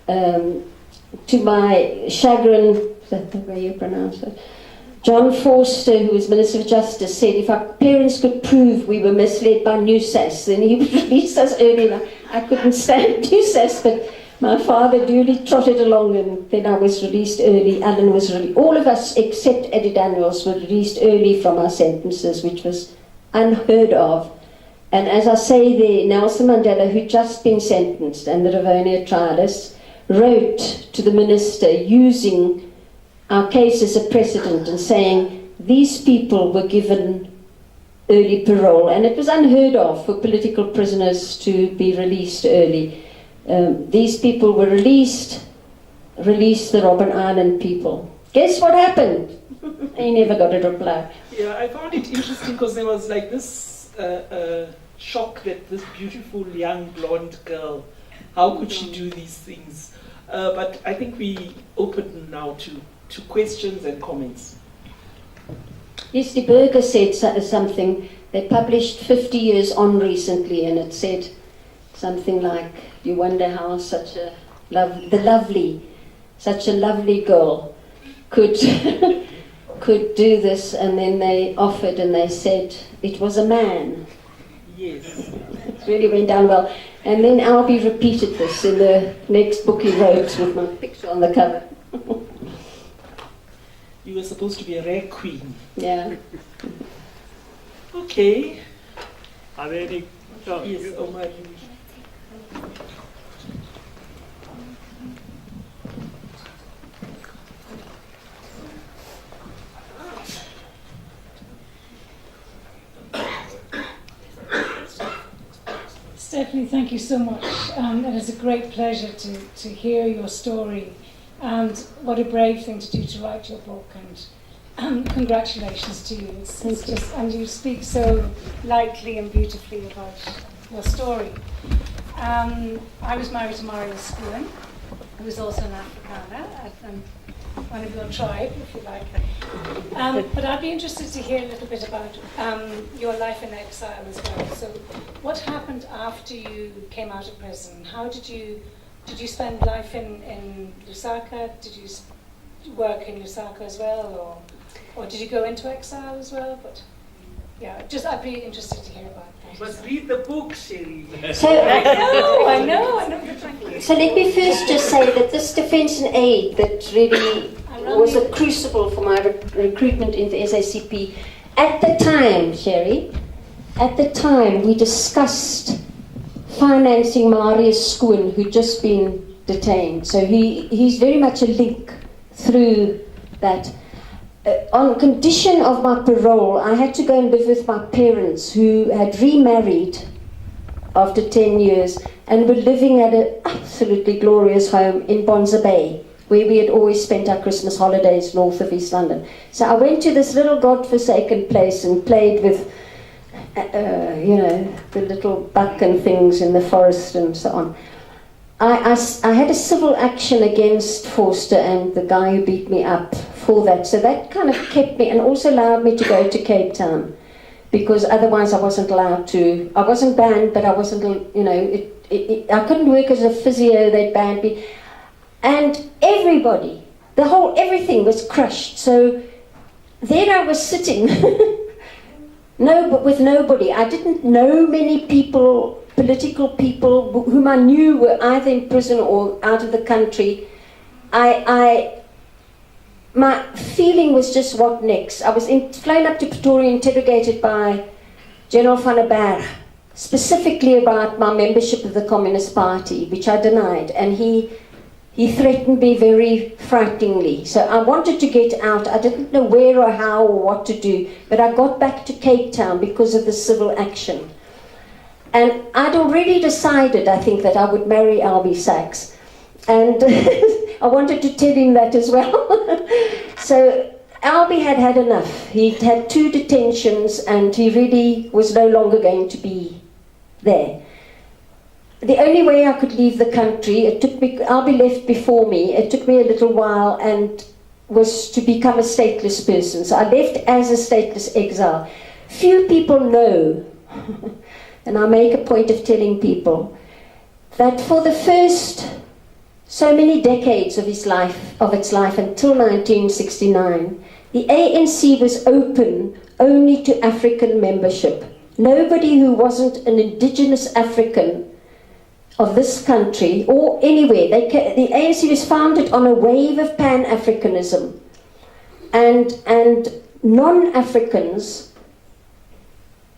To my chagrin, is that the way you pronounce it? John Forster, who was Minister of Justice, said if our parents could prove we were misled by NewSAS, then he would release us early. I couldn't stand NewSAS, but my father duly trotted along, and then I was released early. Alan was released. All of us, except Eddie Daniels, were released early from our sentences, which was unheard of. And as I say there, Nelson Mandela, who'd just been sentenced, and the Rivonia trialists, wrote to the minister using our case as a precedent and saying these people were given early parole, and it was unheard of for political prisoners to be released early. These people were released the Robben Island people. Guess what happened? He never got a reply. Yeah, I found it interesting because there was like this shock that this beautiful young blonde girl, how could she do these things? But I think we open now to questions and comments. Yes, the Burger said something. They published 50 years on recently, and it said something like, "You wonder how such a lovely girl could could do this," and then they offered and they said it was a man. Yes. It really went down well. And then Albie repeated this in the next book he wrote with my picture on the cover. You were supposed to be a rare queen. Yeah. Okay. Are there any? Yes, Omar. Stephanie, thank you so much. It is a great pleasure to hear your story, and what a brave thing to do to write your book, and congratulations to you. It's just, and you speak so lightly and beautifully about your story. I was married to Mario Schoen, who was also an Afrikaner, and one of your tribe, if you like. But I'd be interested to hear a little bit about your life in exile as well. So, what happened after you came out of prison? How did you spend life in Lusaka? Did you work in Lusaka as well, or did you go into exile as well? But yeah, I'd be interested to hear about that. You must read the book, Sherry. So, I know. So let me first just say that this Defence and Aid that really was a crucible for my recruitment into SACP. At the time, Sherry, we discussed financing Marius Schoen, who'd just been detained. So he's very much a link through that. On condition of my parole, I had to go and live with my parents, who had remarried after 10 years and were living at an absolutely glorious home in Bonza Bay, where we had always spent our Christmas holidays north of East London. So I went to this little godforsaken place and played with, the little buck and things in the forest and so on. I had a civil action against Forster and the guy who beat me up for that. So that kind of kept me, and also allowed me to go to Cape Town, because otherwise I wasn't allowed to. I wasn't banned, but I wasn't, I couldn't work as a physio, they banned me. And everybody, everything was crushed. So there I was sitting, but with nobody. I didn't know many people, political people, whom I knew were either in prison or out of the country. My feeling was just, what next? I was flown up to Pretoria, interrogated by General van der Berg, specifically about my membership of the Communist Party, which I denied, and he threatened me very frighteningly. So I wanted to get out. I didn't know where or how or what to do, but I got back to Cape Town because of the civil action. And I'd already decided, I think, that I would marry Albie Sachs. And I wanted to tell him that as well. So Albie had had enough. He'd had 2 detentions and he really was no longer going to be there. The only way I could leave the country, Albie left before me, it took me a little while, and was to become a stateless person. So I left as a stateless exile. Few people know, and I make a point of telling people, that for the first so many decades of its life until 1969, the ANC was open only to African membership. Nobody who wasn't an indigenous African of this country or anywhere, the ANC was founded on a wave of Pan-Africanism, and non-Africans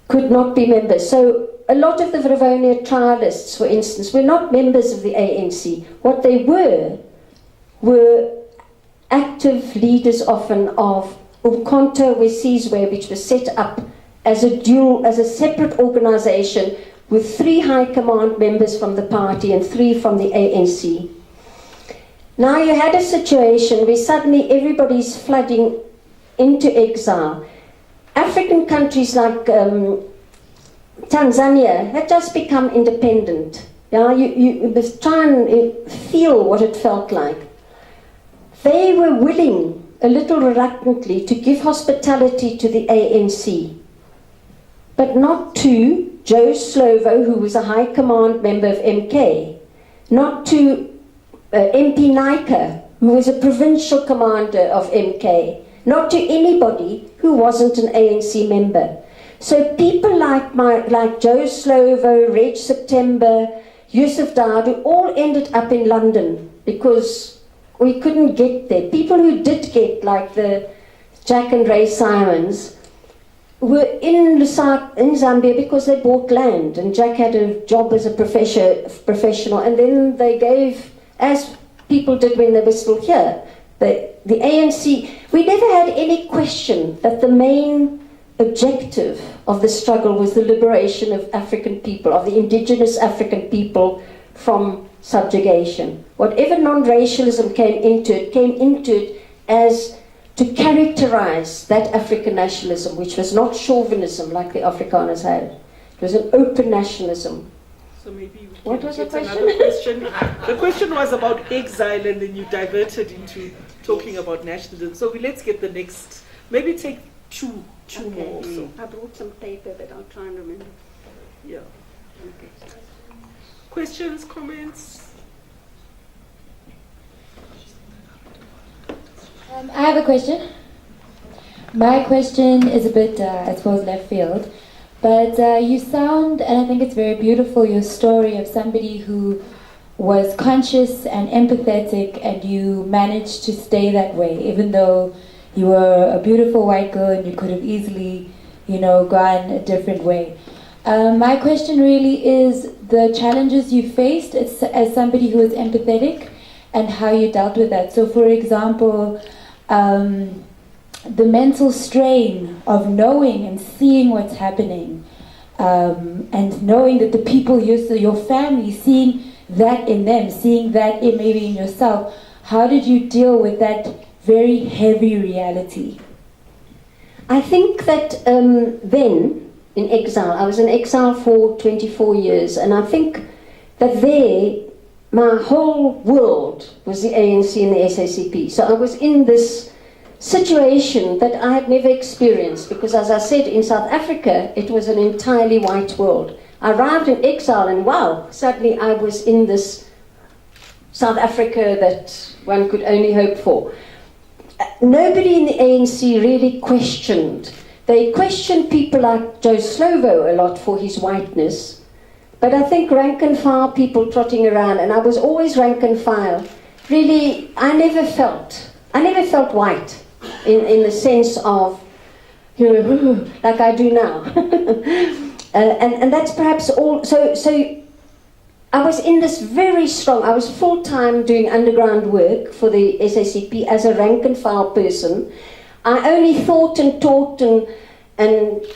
could not be members. So a lot of the Rivonia trialists, for instance, were not members of the ANC. What they were active leaders often of Umkhonto weSizwe, which was set up as a separate organization with 3 high command members from the party and 3 from the ANC. Now you had a situation where suddenly everybody's flooding into exile. African countries like Tanzania had just become independent. Yeah, you must try and feel what it felt like. They were willing, a little reluctantly, to give hospitality to the ANC, but not to Joe Slovo, who was a high command member of MK, not to MP Naika, who was a provincial commander of MK, not to anybody who wasn't an ANC member. So people like Joe Slovo, Reg September, Yusuf Dadu, all ended up in London because we couldn't get there. People who did get, like the Jack and Ray Simons, were in Zambia because they bought land, and Jack had a job as a professional, and then they gave, as people did when they were still here, the ANC. We never had any question that the main objective of the struggle was the liberation of African people, of the indigenous African people from subjugation. Whatever non-racialism came into it as to characterize that African nationalism, which was not chauvinism like the Afrikaners had. It was an open nationalism. So maybe we What can was the get question? another question. The question was about exile, and then you diverted into talking about nationalism. So let's get the next. Maybe take two more. So I brought some paper, but I'll try and remember. yeah. Questions, comments? I have a question. My question is a bit, I suppose, left field. But you sound, and I think it's very beautiful, your story of somebody who was conscious and empathetic, and you managed to stay that way, even though you were a beautiful white girl and you could have easily, gone a different way. My question really is the challenges you faced as somebody who was empathetic and how you dealt with that. So, for example, the mental strain of knowing and seeing what's happening, and knowing that the people, your family, seeing that in them, seeing that maybe in yourself. How did you deal with that very heavy reality? I think that then, in exile, I was in exile for 24 years, and I think that there, my whole world was the ANC and the SACP. So I was in this situation that I had never experienced, because as I said, in South Africa, it was an entirely white world. I arrived in exile, and wow, suddenly I was in this South Africa that one could only hope for. Nobody in the ANC really questioned. They questioned people like Joe Slovo a lot for his whiteness, but I think rank and file people trotting around, and I was always rank and file. Really, I never felt white in the sense of, you know, like I do now. And that's perhaps all. So I was in this very strong, I was full-time doing underground work for the SACP as a rank and file person. I only thought and taught and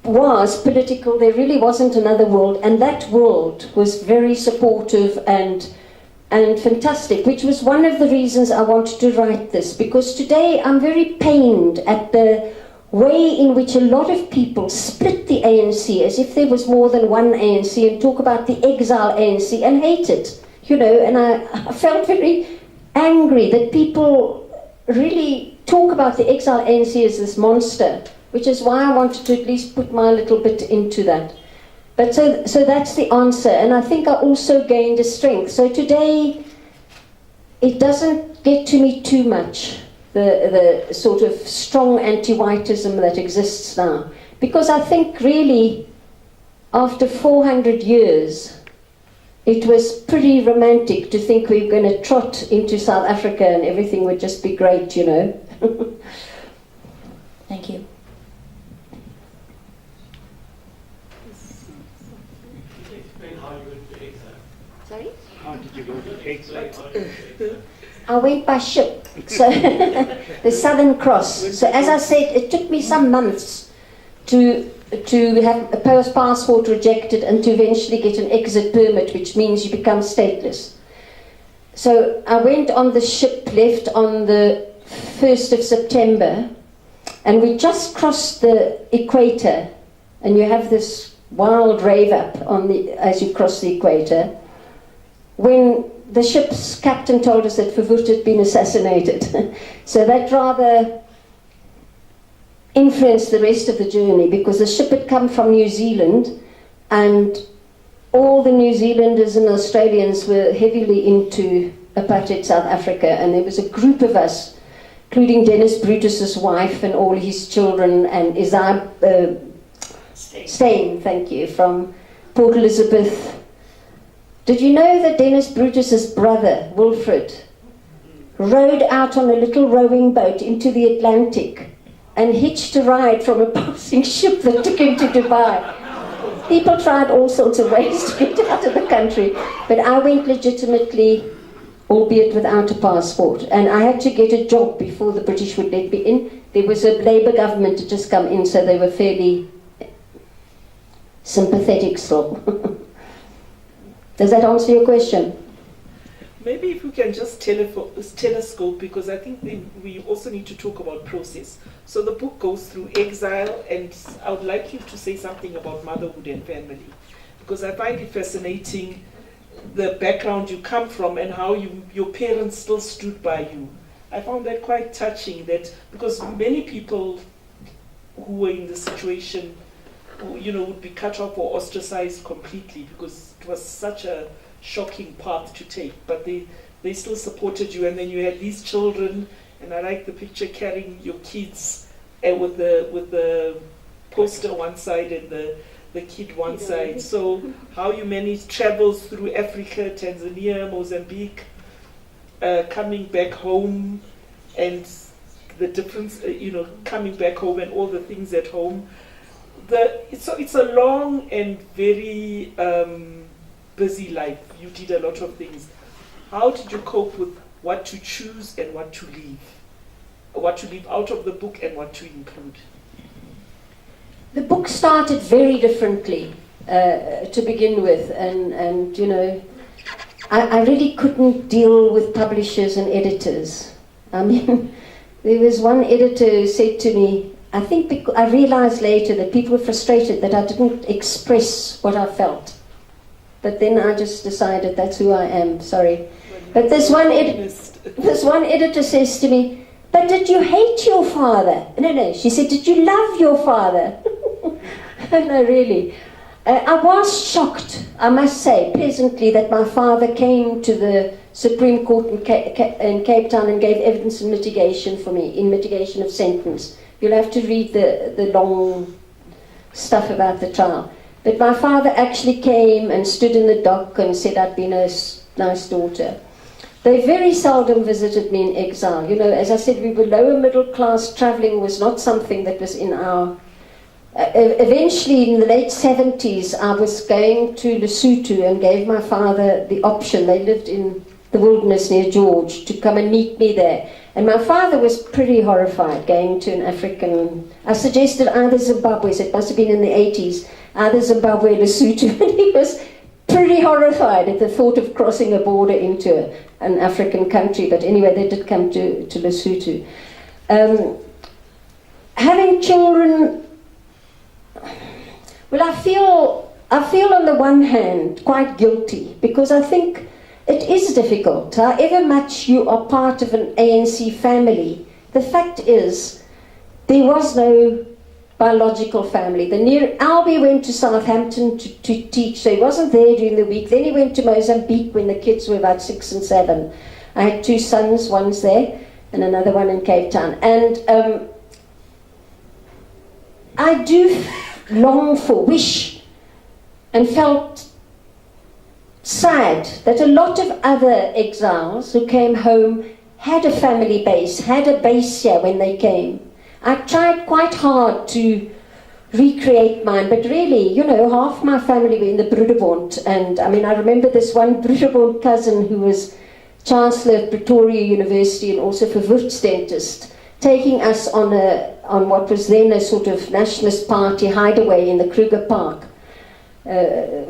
was political. There really wasn't another world, and that world was very supportive and fantastic, which was one of the reasons I wanted to write this, because today I'm very pained at the way in which a lot of people split the ANC as if there was more than one ANC and talk about the exile ANC and hate it, you know, and I felt very angry that people really talk about the exile ANC as this monster, which is why I wanted to at least put my little bit into that. But so that's the answer, and I think I also gained a strength. So today, it doesn't get to me too much, the sort of strong anti-whiteism that exists now. Because I think really, after 400 years, it was pretty romantic to think we were going to trot into South Africa and everything would just be great, you know. Thank you. Sorry? How did you go to exile? I went by ship, so the Southern Cross. So as I said, it took me some months to have a passport rejected and to eventually get an exit permit, which means you become stateless. So I went on the ship, left on the 1st of September, and we just crossed the equator, and you have this wild rave up as you cross the equator, when the ship's captain told us that Verwoerd had been assassinated. So that rather influenced the rest of the journey, because the ship had come from New Zealand, and all the New Zealanders and Australians were heavily into apartheid South Africa, and there was a group of us, including Dennis Brutus's wife and all his children, and Isaiah Steyn, thank you, from Port Elizabeth. Did you know that Dennis Brutus's brother, Wilfred, rowed out on a little rowing boat into the Atlantic and hitched a ride from a passing ship that took him to Dubai? People tried all sorts of ways to get out of the country, but I went legitimately, albeit without a passport, and I had to get a job before the British would let me in. There was a Labour government that just come in, so they were fairly sympathetic still. Does that answer your question? Maybe if we can just telescope, because I think we also need to talk about process. So the book goes through exile, and I would like you to say something about motherhood and family, because I find it fascinating the background you come from and how your parents still stood by you. I found that quite touching, that because many people who were in the situation, you know, would be cut off or ostracized completely, because it was such a shocking path to take, but they still supported you. And then you had these children, and I like the picture carrying your kids with the poster one side and the kid one side. So how you managed travels through Africa, Tanzania, Mozambique, coming back home, and the difference, you know, coming back home and all the things at home. It's a long and very busy life. You did a lot of things. How did you cope with what to choose and what to leave? What to leave out of the book and what to include? The book started very differently to begin with, and you know, I really couldn't deal with publishers and editors. I mean, there was one editor who said to me, I think I realized later that people were frustrated that I didn't express what I felt. But then I just decided that's who I am, sorry. But this one editor says to me, but did you hate your father? No, she said, did you love your father? No, really. I was shocked, I must say, pleasantly, that my father came to the Supreme Court in Cape Town and gave evidence in mitigation for me, in mitigation of sentence. You'll have to read the long stuff about the trial. But my father actually came and stood in the dock and said I'd been a nice daughter. They very seldom visited me in exile. You know, as I said, we were lower middle class. Travelling was not something that was in our... eventually, in the late 70s, I was going to Lesotho and gave my father the option. They lived in the wilderness near George, to come and meet me there. And my father was pretty horrified going to an African... I suggested either Zimbabwe, so it must have been in the 80s, either Zimbabwe or Lesotho, and he was pretty horrified at the thought of crossing a border into an African country. But anyway, they did come to Lesotho. Having children... Well, I feel on the one hand quite guilty, because I think it is difficult. However much you are part of an ANC family, the fact is there was no biological family. Albie went to Southampton to teach, so he wasn't there during the week. Then he went to Mozambique when the kids were about 6 and 7. I had 2 sons, one's there and another one in Cape Town. And I do long for, wish, and felt sad that a lot of other exiles who came home had a family base, had a base here when they came. I tried quite hard to recreate mine, but really, you know, half my family were in the Broederbond, and I mean, I remember this one Broederbond cousin who was Chancellor of Pretoria University and also Verwoerdstentist, taking us on what was then a sort of nationalist party hideaway in the Kruger Park,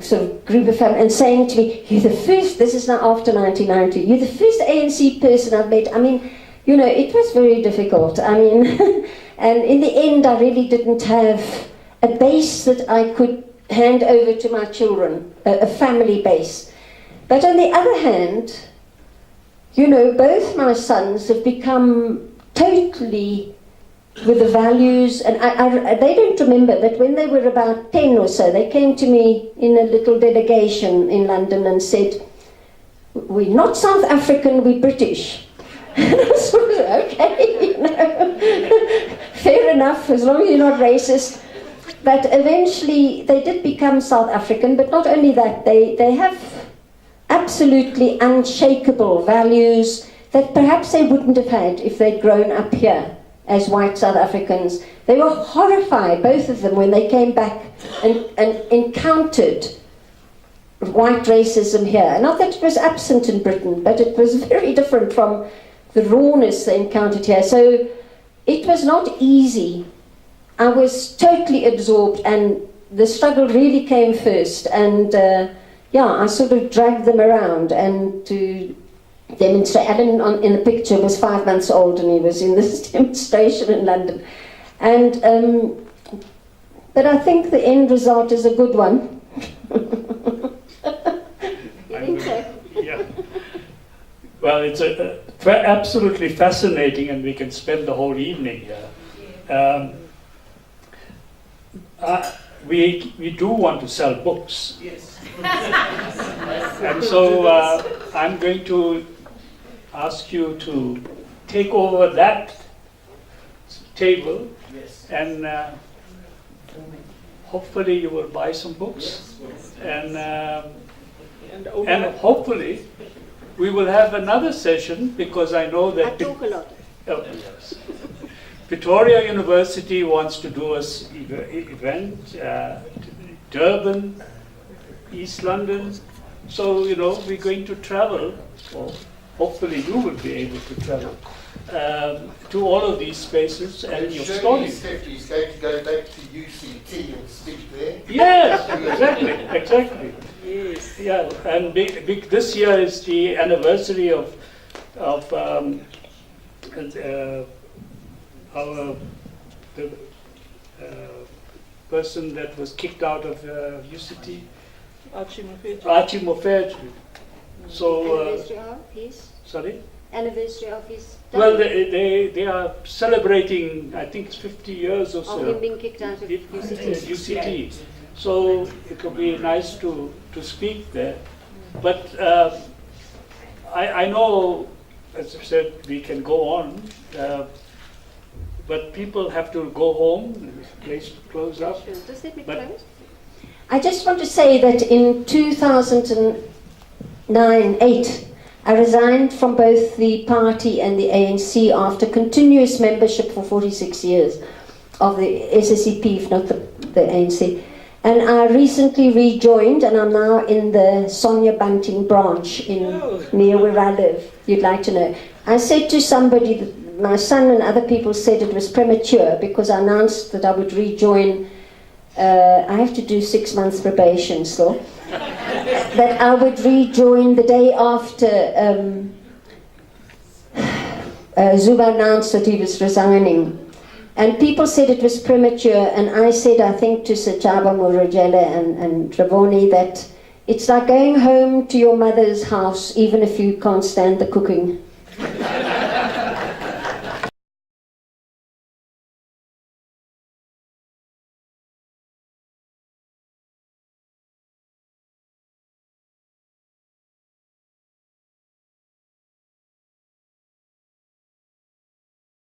sort of group of family, and saying to me, "You're the first," this is now after 1990, "you're the first ANC person I've met." I mean, you know, it was very difficult. I mean, and in the end, I really didn't have a base that I could hand over to my children, a family base. But on the other hand, you know, both my sons have become totally with the values, and they don't remember, but when they were about 10 or so, they came to me in a little delegation in London and said, "We're not South African, we're British." And I sort of, okay, you know, fair enough, as long as you're not racist. But eventually they did become South African, but not only that, they have absolutely unshakable values that perhaps they wouldn't have had if they'd grown up here as white South Africans. They were horrified, both of them, when they came back and encountered white racism here. Not that it was absent in Britain, but it was very different from the rawness they encountered here. So it was not easy. I was totally absorbed, and the struggle really came first. And yeah, I sort of dragged them around and to demonstrate. Alan in the picture was 5 months old, and he was in this demonstration in London. And but I think the end result is a good one. You think so? Yeah. Well, it's absolutely fascinating, and we can spend the whole evening here. We do want to sell books. Yes. And so I'm going to ask you to take over that table. Yes. And hopefully you will buy some books. Yes. And hopefully we will have another session, because I know that... I talk a lot. Oh, yes. Pretoria University wants to do us event, Durban, East London. So, you know, we're going to travel, or hopefully you will be able to travel, to all of these spaces and your stories. He's going to go back to UCT and stick there. Yes, exactly. Yes. Yeah, and this year is the anniversary of the person that was kicked out of UCT, Archie Mofetu. So, Anniversary of his? sorry? Anniversary of his... Well, they are celebrating, I think it's 50 years or so. Of him being kicked out of UCT. UCT. So it would be nice to speak there. But I know, as I said, we can go on, but people have to go home, there's a place to close up. Just let me But- close. I just want to say that in 2009-8, I resigned from both the party and the ANC after continuous membership for 46 years of the SACP, if not the ANC. And I recently rejoined, and I'm now in the Sonia Bunting branch near where I live. You'd like to know. I said to somebody, that my son and other people said it was premature because I announced that I would rejoin. I have to do 6 months probation still. That I would rejoin the day after Zuma announced that he was resigning. And people said it was premature, and I said, I think to Sachaba Murajela and Ravoni, that it's like going home to your mother's house even if you can't stand the cooking.